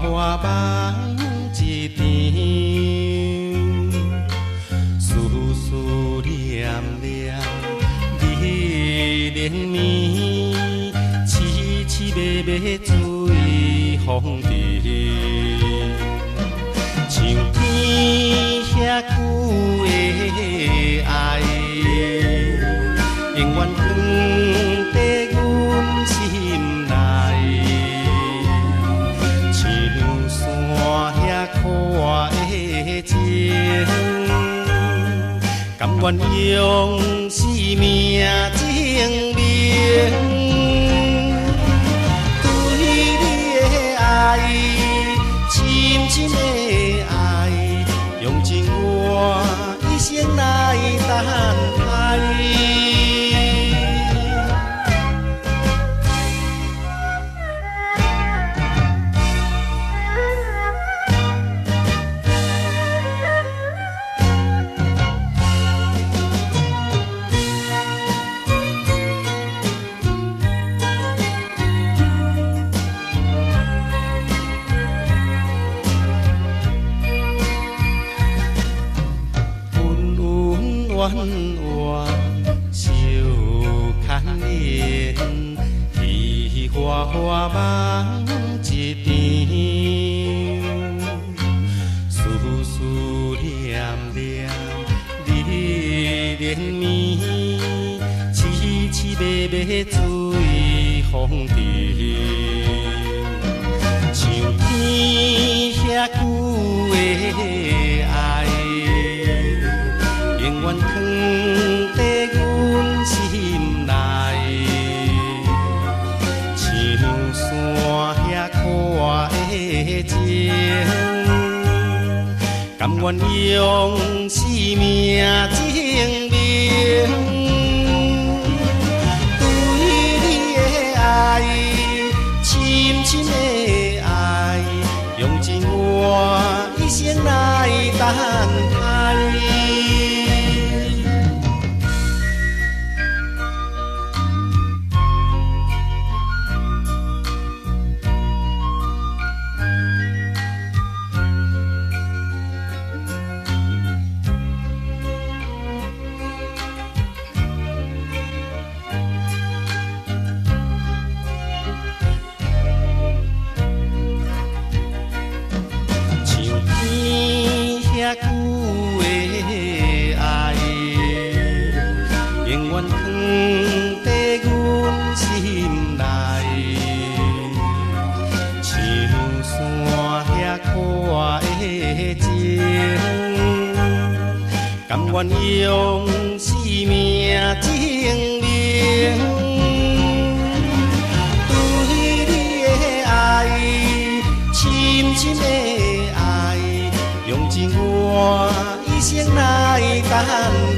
花梦一场，思思念念日连绵，凄凄密密随风尘，像天遐久的爱，永远藏在阮心内。甘愿用生命证明，对你的爱，深深的爱，用尽我一生来等待。弯弯笑牵连，喜花花梦一场，思思念念日连绵，凄凄密密随风尘，像天遐久的爱。永远藏在阮心内，像山遐看的情，甘愿用生命证明，对你的爱，深深的爱，用尽我一生来等待。遐久的爱，永远藏在阮心内，像山遐看的情，甘愿用生命证明，对你的爱，深深的爱。用尽我一生来等。